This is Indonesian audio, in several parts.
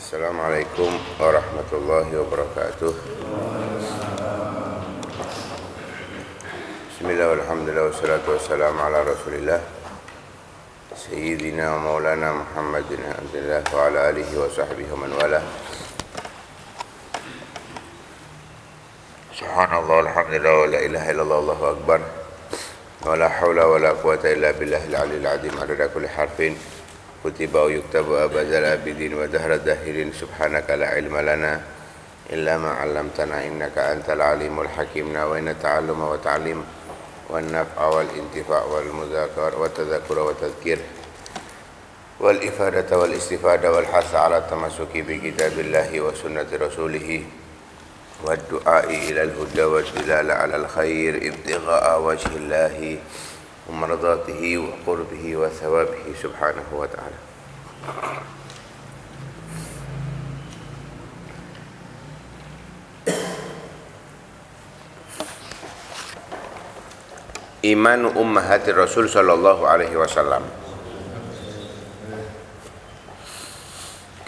Assalamualaikum warahmatullahi wabarakatuh. Bismillah walhamdulillah wassalatu wassalamu ala rasulillah Sayyidina wa maulana Muhammadin abdillah wa ala alihi wa sahbihi wa man wala. Subhanallah alhamdulillah wa la ilaha illallah Allahu akbar wa la hawla wa la quwata illa billahil aliyil azim adada kulli harfin kutiba wa yuktabu abadal abidin wa dahra dahirin subhanaka la ilma lana illa ma 'allamtana innaka antal alimul hakim. Nawayna ta'alluma wa ta'lim wan naf'a wal intifa' wal mudzakarah wa tadhakkura wa tadhkir wal ifadata wal istifada wal hasa 'ala tamassuki bi kitabillahi wa sunnati rasulih wa du'a'i ila al huda wa dilala 'ala al khair ibtigha'a wajhillahi ومرضاته وقربه وثوابه سبحانه وتعالى. Iman ummahatir Rasul sallallahu alaihi wasallam.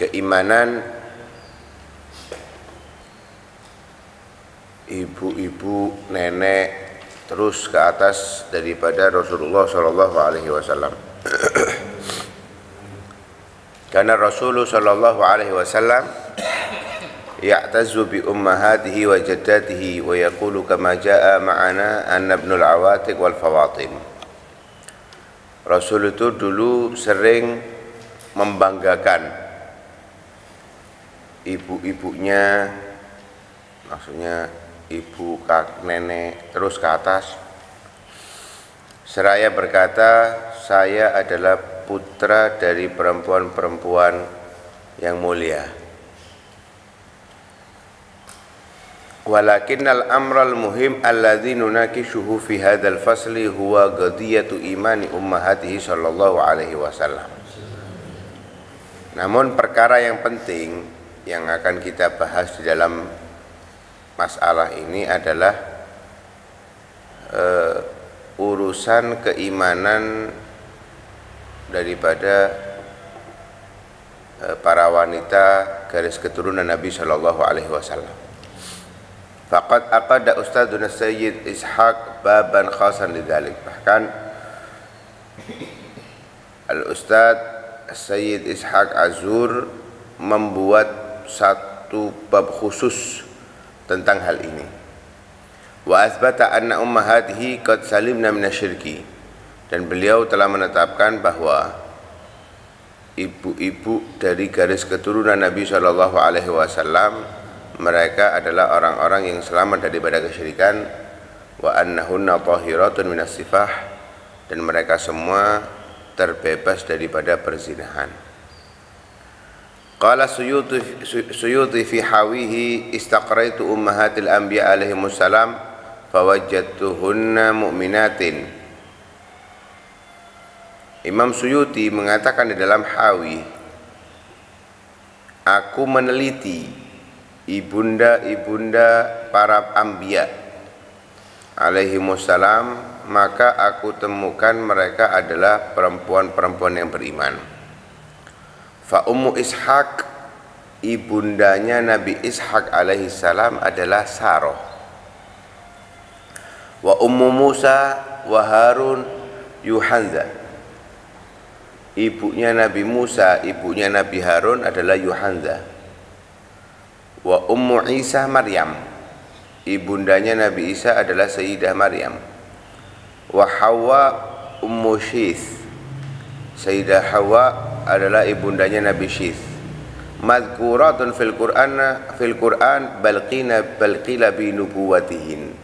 Keimanan ibu-ibu, nenek terus ke atas daripada Rasulullah sallallahu alaihi wasallam. Karena Rasulullah sallallahu alaihi wasallam ya'tazzu bi ummahatihi wa jaddatihi wa yaqulu kama jaa ma'ana anna ibnul awatiq wal fawatim. Rasul itu dulu sering membanggakan ibu-ibunya, maksudnya ibu, kak, nenek, terus ke atas. Seraya berkata, saya adalah putra dari perempuan-perempuan yang mulia. Walakinnal amral muhim alladzi nunakishuhu fi hadzal fasli huwa qadiyatu imani ummahatihi sallallahu alaihi wasallam. Namun perkara yang penting yang akan kita bahas di dalam masalah ini adalah urusan keimanan daripada para wanita garis keturunan Nabi Shallallahu Alaihi Wasallam. Faqad aqada Ustadzuna Sayyid Ishaq baban khasan lidzalik. Bahkan Al-Ustadz Sayyid Ishaq Azur membuat satu bab khusus tentang hal ini. Wa asbata anna ummahatihi qad salimna minasyirki, dan beliau telah menetapkan bahwa ibu-ibu dari garis keturunan Nabi sallallahu alaihi wasallam mereka adalah orang-orang yang selamat daripada kesyirikan, wa annahunna tahiratun minas sifah, dan mereka semua terbebas daripada perzinahan. Qala Suyuti fi hawihi istaqraitu ummahatil anbiya alaihimus salam fawajjatuhunna mu'minatin. Imam Suyuti mengatakan di dalam hawi, aku meneliti ibunda-ibunda para anbiya alaihimus salam, maka aku temukan mereka adalah perempuan-perempuan yang beriman. Fa Ummu Ishaq, ibundanya Nabi Ishaq alaihi salam adalah Sarah. Wa Ummu Musa wa Harun Yuhanza, ibunya Nabi Musa, ibunya Nabi Harun adalah Yuhanza. Wa Ummu Isa Maryam, ibundanya Nabi Isa adalah Sayyidah Maryam. Wa Hawa Ummu Syith, Sayyidah Hawa adalah ibundanya Nabi Syith. Madhkuratun fil Qur'an balqila bi nubuwatihin.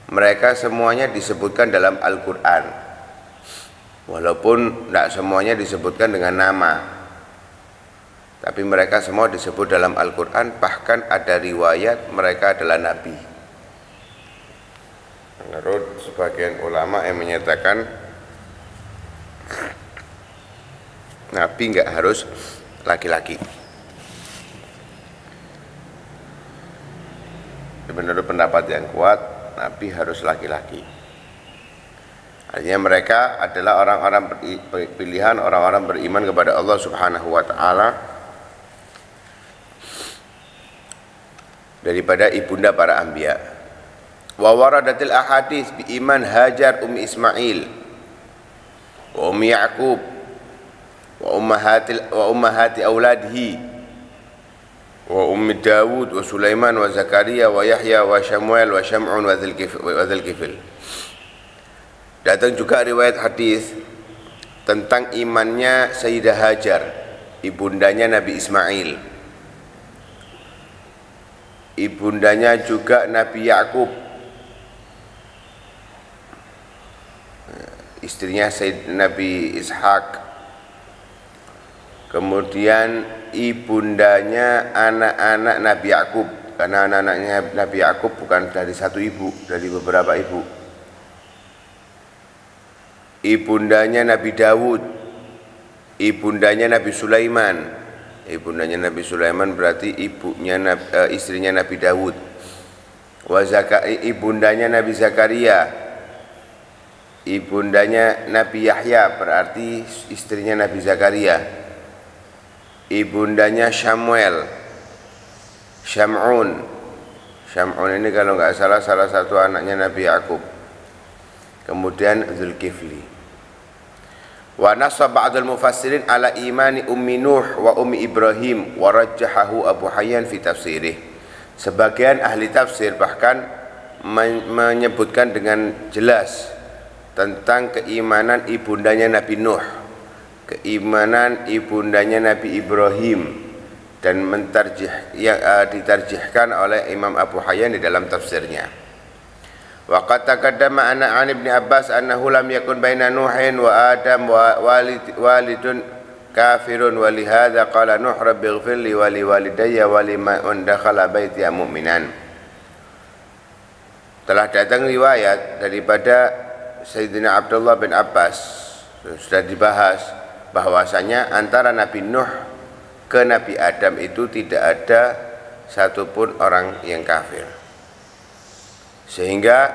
Mereka semuanya disebutkan dalam Al-Qur'an, walaupun tidak semuanya disebutkan dengan nama, tapi mereka semua disebut dalam Al-Qur'an. Bahkan ada riwayat mereka adalah nabi. Menurut sebagian ulama yang menyatakan nabi enggak harus laki-laki. Menurut pendapat yang kuat, nabi harus laki-laki. Artinya mereka adalah orang-orang pilihan, orang-orang beriman kepada Allah Subhanahu wa taala daripada ibunda para anbiya. Wa waradatil ahadits bi iman Hajar ummi Ismail wa ummi Yaqub wa ummahati auladihi wa ummi Dawud wa Sulaiman wa Zakaria wa Yahya wa Syamuel wa Syam'un wa Dzulkifl. Datang juga riwayat hadis tentang imannya Sayyidah Hajar, ibundanya Nabi Ismail, ibundanya juga Nabi Yaqub, istrinya Nabi Ishak, kemudian ibundanya anak-anak Nabi Yaqub, karena anak-anaknya Nabi Yaqub bukan dari satu ibu, dari beberapa ibu. Ibundanya Nabi Dawud, ibundanya Nabi Sulaiman. Ibundanya Nabi Sulaiman berarti istrinya Nabi Dawud. Ibundanya Nabi Zakaria, ibundanya Nabi Yahya berarti istrinya Nabi Zakaria. Ibundanya Syam'un. Syam'un ini kalau nggak salah satu anaknya Nabi Yaqub. Kemudian Dzulkifli. Wa nassa ba'dul mufassirin ala imani ummi Nuh wa ummi Ibrahim wa rajjahahu Abu Hayyan fi tafsirih. Sebagian ahli tafsir bahkan menyebutkan dengan jelas tentang keimanan ibundanya Nabi Nuh, keimanan ibundanya Nabi Ibrahim, dan ditarjihkan oleh Imam Abu Hayyan di dalam tafsirnya. Wa qad taqaddama anna an Ibnu Abbas annahu lam yakun baina Nuhin wa Adam wa walidun kafirun wa li hadza qala Nuh rabbighfir li wa li walidayya wa liman dakhala baiti mu'minan. Telah datang riwayat daripada Sayyidina Abdullah bin Abbas, sudah dibahas bahwasanya antara Nabi Nuh ke Nabi Adam itu tidak ada satupun orang yang kafir. Sehingga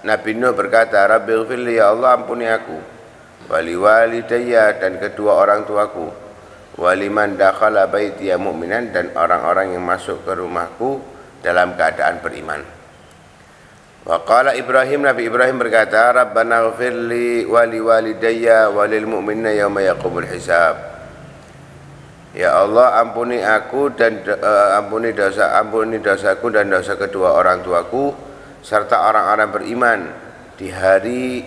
Nabi Nuh berkata, Rabbighfirli, ya Allah ampuni aku, wali walidayya, dan kedua orang tuaku, waliman dakhala baitiya mu'minan, dan orang-orang yang masuk ke rumahku dalam keadaan beriman. Wa qala Ibrahim, Nabi Ibrahim berkata, Rabbana ghfirli wali walidayya walil mu'minina yauma yaqumul hisab. Ya Allah ampuni aku dan ampuni dosaku dan dosa kedua orang tuaku serta orang-orang beriman di hari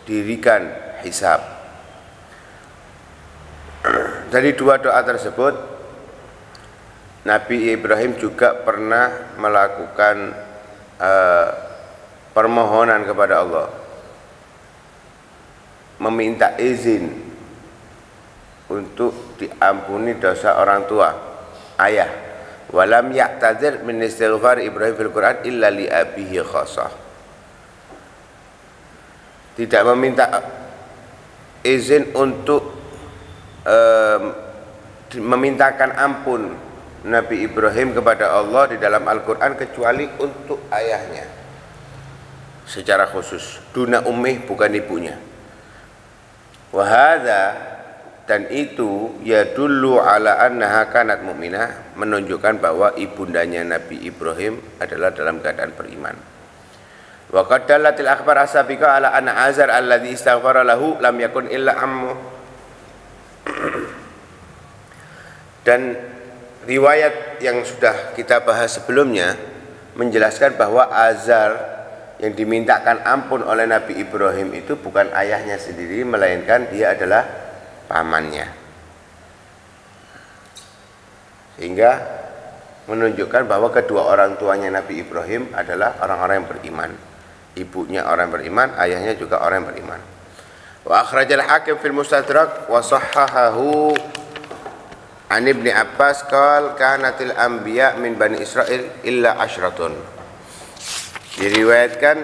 dirikan hisab. Dari dua doa tersebut Nabi Ibrahim juga pernah melakukan permohonan kepada Allah, meminta izin untuk diampuni dosa orang tua, ayah. Walam ya'tadzir min istighfar Ibrahim fil Quran illa li abihi khassah. Tidak meminta izin untuk memintakan ampun Nabi Ibrahim kepada Allah di dalam Al-Quran kecuali untuk ayahnya secara khusus, duna ummih, bukan ibunya. Wahada, dan itu yadullu ala annaha kanat mu'minah, menunjukkan bahwa ibundanya Nabi Ibrahim adalah dalam keadaan beriman. Wa qad dallatil akhbar as-sabiqah ala anna Azar alladhi istaghfara lahu lam yakun illa ammu. Dan riwayat yang sudah kita bahas sebelumnya menjelaskan bahwa Azar yang dimintakan ampun oleh Nabi Ibrahim itu bukan ayahnya sendiri, melainkan dia adalah pamannya, sehingga menunjukkan bahwa kedua orang tuanya Nabi Ibrahim adalah orang-orang yang beriman. Ibunya orang beriman, ayahnya juga orang yang beriman. Wa akhrajal Hakim fil Mustadrak wa sahhahahu an Ibnu Abbas qala kanatil anbiya min bani Israil illa asyratun. Diriwayatkan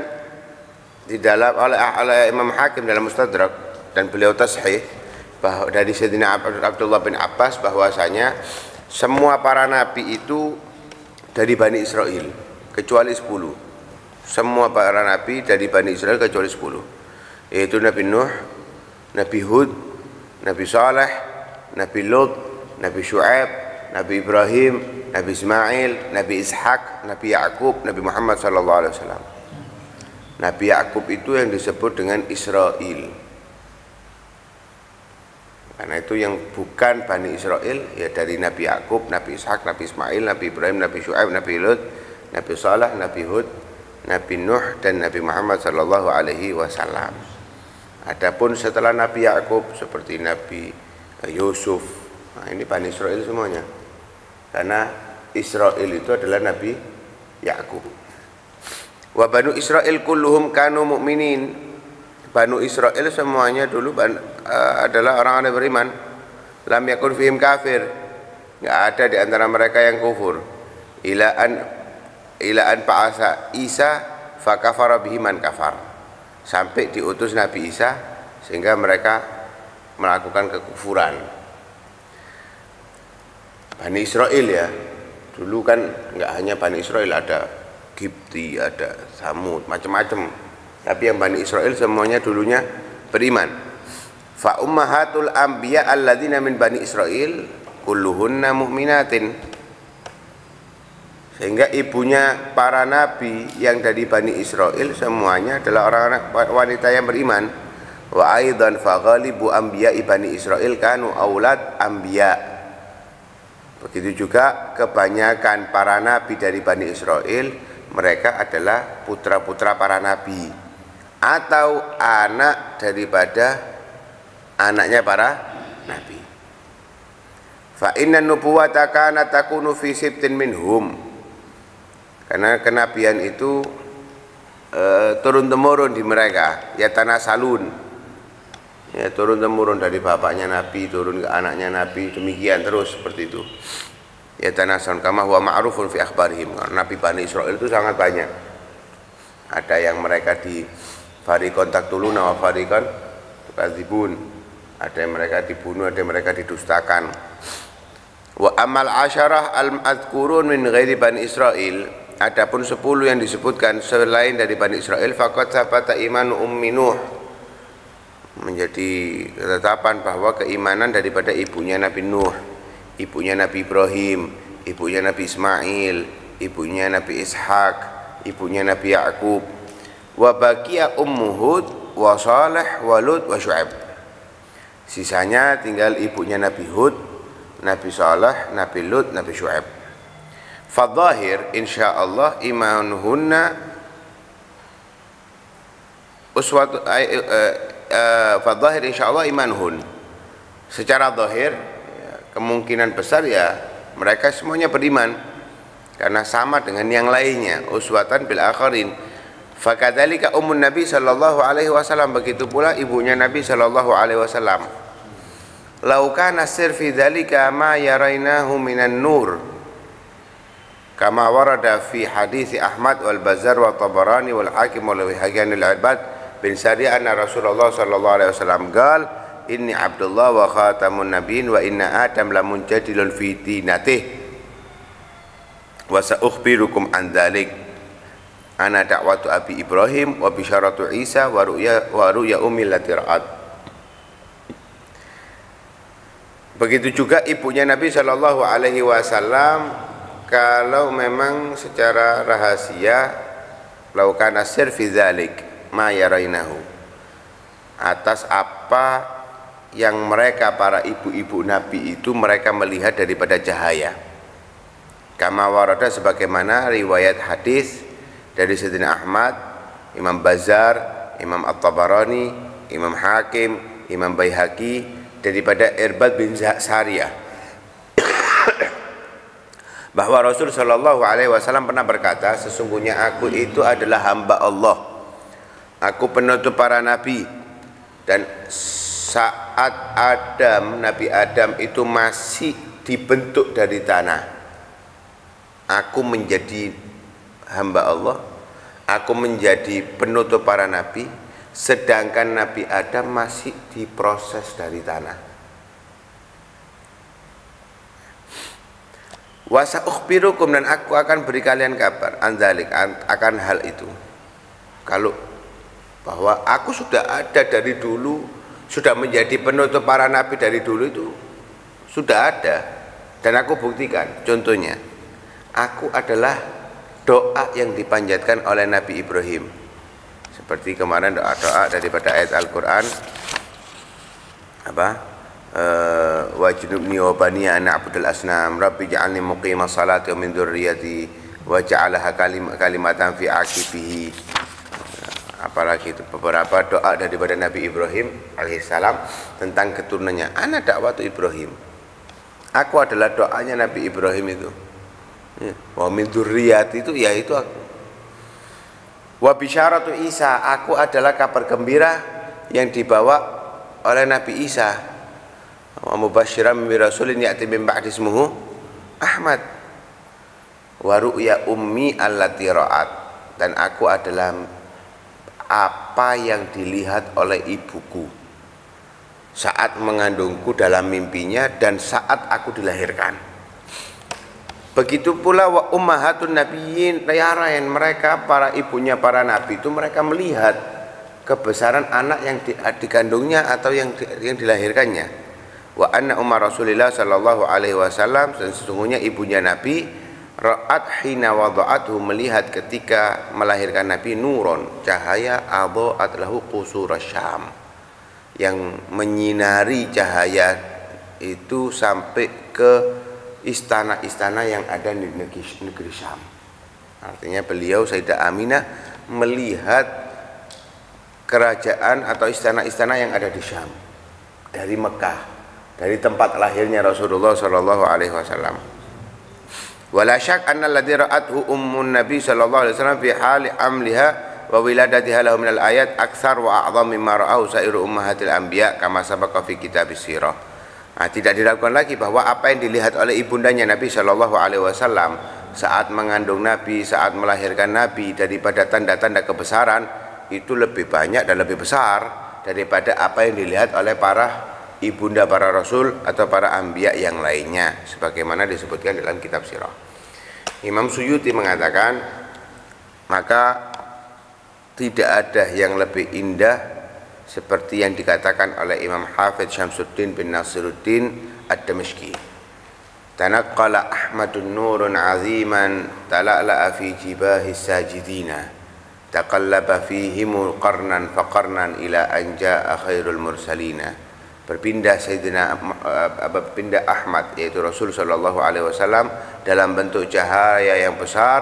di dalam oleh Imam Hakim dalam Mustadrak, dan beliau tashih dari Sayyidina Abdullah bin Abbas bahwasanya semua para nabi itu dari Bani Israel kecuali 10. Semua para nabi dari Bani Israel kecuali 10, yaitu Nabi Nuh, Nabi Hud, Nabi Saleh, Nabi Lut, Nabi Syu'aib, Nabi Ibrahim, Nabi Ismail, Nabi Ishak, Nabi Yakub, Nabi Muhammad sallallahu alaihi wasallam. Nabi Yakub itu yang disebut dengan Israel. Karena itu yang bukan Bani Israel ya dari Nabi Yakub, Nabi Ishak, Nabi Ismail, Nabi Ibrahim, Nabi Syuaib, Nabi Lut, Nabi Saleh, Nabi Hud, Nabi Nuh dan Nabi Muhammad sallallahu alaihi wasallam. Adapun setelah Nabi Yakub seperti Nabi Yusuf, nah ini Bani Israel semuanya. Karena Israel itu adalah Nabi Yakub. Wa Banu Israel kulluhum kanu mu'minin. Banu Israel semuanya dulu adalah orang-orang yang beriman. Lam yakun fihim kafir. Enggak ada di antara mereka yang kufur. Ila an ba'asa Isa fa kafara bihi man kafar. Sampai diutus Nabi Isa sehingga mereka melakukan kekufuran. Bani Israel ya, dulu kan nggak hanya Bani Israel, ada Kipti, ada Samud, macam-macam. Tapi yang Bani Israel semuanya dulunya beriman. Fa ummahatul anbiya alladzina min Bani Israel kulluhunna mu'minatin. Sehingga ibunya para nabi yang dari Bani Israel semuanya adalah orang-orang wanita yang beriman. Wa aidan fa ghalibu anbiya'i Bani Israel kanu aulad anbiya. Begitu juga kebanyakan para nabi dari Bani Israel mereka adalah putra-putra para nabi atau anak daripada anaknya para nabi. Fa inna nubuwata kanat takunu fi sibtin minhum. Karena kenabian itu turun temurun di mereka, ya tanah salun, ya turun temurun dari bapaknya nabi turun ke anaknya nabi, demikian terus seperti itu. Ya tanah salun kama huwa ma'rufun fi akhbarihim. Nabi Bani Israel itu sangat banyak. Ada yang mereka di fariqon taqtuluna wa fariqon tukadzibun. Ada yang mereka dibunuh, ada yang mereka didustakan. Wa amal asyarah al-madhkurun min ghairi Bani Israel. Adapun 10 yang disebutkan selain dari Bani Israel, faqad sabata iman ummi Nuh, menjadi ketetapan bahwa keimanan daripada ibunya Nabi Nuh, ibunya Nabi Ibrahim, ibunya Nabi Ismail, ibunya Nabi Ishak, ibunya Nabi Yakub. Wa baqiya ummu Hud wa Saleh wa Lut wa Syuaib. Sisanya tinggal ibunya Nabi Hud, Nabi Saleh, Nabi Lut, Nabi Syuaib. Fadzahir insyaallah imanuhunna uswatu fadzahir insyaallah imanuhun. Secara zahir ya, kemungkinan besar ya mereka semuanya beriman karena sama dengan yang lainnya, uswatan bil akharin. Fakadzalika ummun Nabi sallallahu alaihi wasallam, begitu pula ibunya Nabi sallallahu alaihi wasallam. Lau kana sir fi dzalika ma yarainahu minan nur. Kama warada fi hadis Ahmad wal Bazzar wa Tabarani wal Hakim wal Wihaqan al Ibad bin Sari'ah anna Rasulullah sallallahu alaihi wasallam qala inni Abdullah wa khatamun nabiyyin wa inna Adam lamun jadilun fi dinatihi wa sa'ukhbirukum an dzalik ana da'watu Abi Ibrahim wa bisyaratu Isa wa ru'ya ummi lati ra'at. Begitu juga ibunya Nabi sallallahu alaihi wasallam. Kalau memang secara rahasia laukan asir fi dzalik ma yarainahu, atas apa yang mereka para ibu-ibu Nabi itu mereka melihat daripada cahaya. Kama warada sebagaimana riwayat hadis dari Sayyidina Ahmad, Imam Bazzar, Imam At-Tabarani, Imam Hakim, Imam Baihaqi daripada Irbad bin Sariyah bahwa Rasul sallallahu alaihi wasallam pernah berkata, sesungguhnya aku itu adalah hamba Allah, aku penutup para nabi, dan saat Nabi Adam itu masih dibentuk dari tanah, aku menjadi hamba Allah, aku menjadi penutup para nabi, sedangkan Nabi Adam masih diproses dari tanah. Wa sa'ukhbirukum, dan aku akan beri kalian kabar andzalik, akan hal itu. Kalau bahwa aku sudah ada dari dulu, sudah menjadi penutup para nabi dari dulu, itu sudah ada, Dan aku buktikan, contohnya, aku adalah doa yang dipanjatkan oleh Nabi Ibrahim. Seperti kemarin doa-doa daripada ayat Al-Quran, wajnubni wa baniya an na'budal asnam rabbi ja'alni muqimas salati wa min dzurriyyati wa ja'alaha kalimatan fi aqibihi. Apalagi itu beberapa doa daripada Nabi Ibrahim alaihissalam tentang keturunannya. Ana dakwatu Ibrahim, aku adalah doanya Nabi Ibrahim itu. Wa min dzurriyyati itu yaitu aku. Wa bisyaratu Isa, aku adalah kabar gembira yang dibawa oleh Nabi Isa. Wa mubasysyiran bi rasulin ya'ti min ba'di ismuhu Ahmad. Wa ru'ya ummi allati ra'at, dan aku adalah apa yang dilihat oleh ibuku saat mengandungku dalam mimpinya dan saat aku dilahirkan. Begitu pula wa ummahatun nabiyyin, yang mereka para ibunya para nabi itu mereka melihat kebesaran anak yang dikandungnya atau yang dilahirkannya. Wa anna ummah Rasulillah sallallahu alaihi wasallam, dan sesungguhnya ibunya Nabi ra'at hina wada'athu, melihat ketika melahirkan Nabi nuron, cahaya adha'at lahu qusur Syam, yang menyinari cahaya itu sampai ke istana-istana yang ada di negeri Syam. Artinya beliau Sayyidah Aminah melihat kerajaan atau istana-istana yang ada di Syam dari Mekah, dari tempat lahirnya Rasulullah sallallahu alaihi wasallam. Wala syak anna alladhi ra'athu ummun nabi sallallahu alaihi wasallam fi hali amliha wa wiladatiha lahu minal ayat aktsar wa a'dham mimma ra'ahu sairu ummahatil anbiya kama sabaqa fi kitabis sirah. Tidak diragukan lagi bahwa apa yang dilihat oleh ibundanya Nabi Shallallahu Alaihi Wasallam saat mengandung Nabi, saat melahirkan Nabi, daripada tanda-tanda kebesaran itu lebih banyak dan lebih besar daripada apa yang dilihat oleh para ibunda para rasul atau para anbiya yang lainnya, sebagaimana disebutkan dalam kitab sirah. Imam Suyuti mengatakan, maka tidak ada yang lebih indah seperti yang dikatakan oleh Imam Hafidz Syamsuddin bin Nasiruddin Ad-Damashqi. Tanaqqala Ahmadun nurun aziman tala'la'a fi jibahis sajidina taqallaba fihim qarnan faqarnan ila an ja'a khairul mursalina. Berpindah berpindah Ahmad, yaitu Rasul sallallahu alaihi wasallam, dalam bentuk cahaya yang besar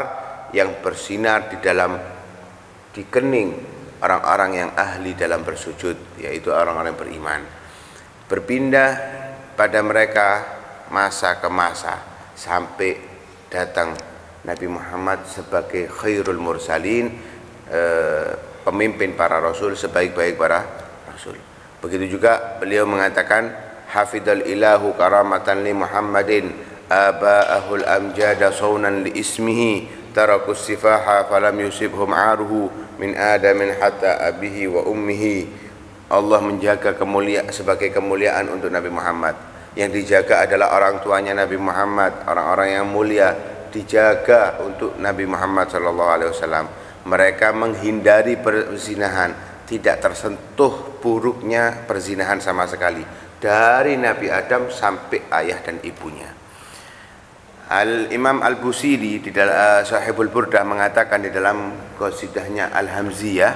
yang bersinar di kening orang-orang yang ahli dalam bersujud, yaitu orang-orang yang beriman. Berpindah pada mereka masa ke masa sampai datang Nabi Muhammad sebagai khairul mursalin, pemimpin para rasul, sebaik-baik para rasul. Begitu juga beliau mengatakan, hafidhal ilahu karamatan li Muhammadin aba'ahul amjada saunan li ismihi tarakus sifaha falam yusibhum aruhu min adamin hatta abihi wa ummihi. Allah menjaga sebagai kemuliaan untuk Nabi Muhammad. Yang dijaga adalah orang tuanya Nabi Muhammad, orang-orang yang mulia dijaga untuk Nabi Muhammad sallallahu alaihi wasallam. Mereka menghindari perzinahan, tidak tersentuh buruknya perzinahan sama sekali, dari Nabi Adam sampai ayah dan ibunya. Al-Imam Al-Busiri di dalam Sahibul Burdah mengatakan di dalam qasidahnya Al-Hamziyah,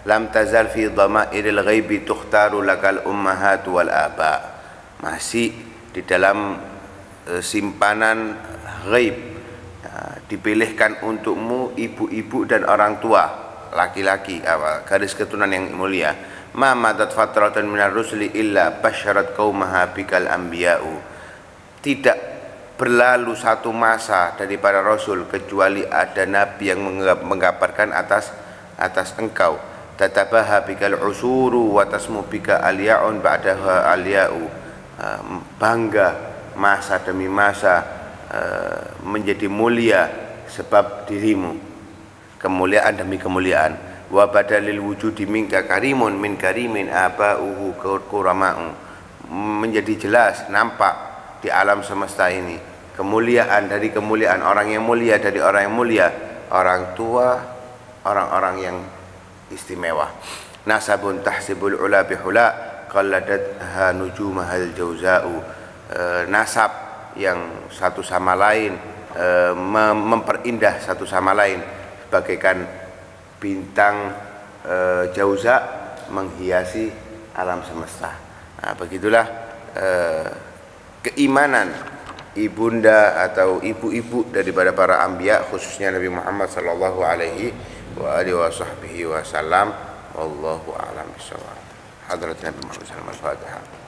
lam tazal fi dhamairil ghaibi tukhtaru lakal ummahat wal aba. Masih di dalam simpanan ghaib, dipilihkan untukmu ibu-ibu dan orang tua laki-laki, garis keturunan yang mulia. Ma madat fatratan minar rusuli illa basyarat qaumaha bikal anbiya'u. Tidak berlalu satu masa dari para rasul kecuali ada nabi yang menggambarkan atas engkau. Tatabaha bikal usuru wa tasmu bika aliya'un ba'daha aliya'u. Bangga masa demi masa menjadi mulia sebab dirimu, kemuliaan demi kemuliaan. Wa badalil wujudi minka karimun min karimin aba'uhu kurama'u. Menjadi jelas, nampak di alam semesta ini kemuliaan dari kemuliaan orang yang mulia, dari orang yang mulia, orang tua, orang-orang yang istimewa. Nasabun tahsibul ula bihula qalladatha nujumahal jauza'u. Nasab yang satu sama lain, memperindah satu sama lain, bagaikan bintang jauza menghiasi alam semesta. Nah, begitulah keimanan ibunda atau ibu-ibu daripada para anbiya, khususnya Nabi Muhammad sallallahu alaihi wa alihi wasallam. Wallahu a'lam bishawab. Hadrat Nabi Muhammad sallallahu alaihi wasallam.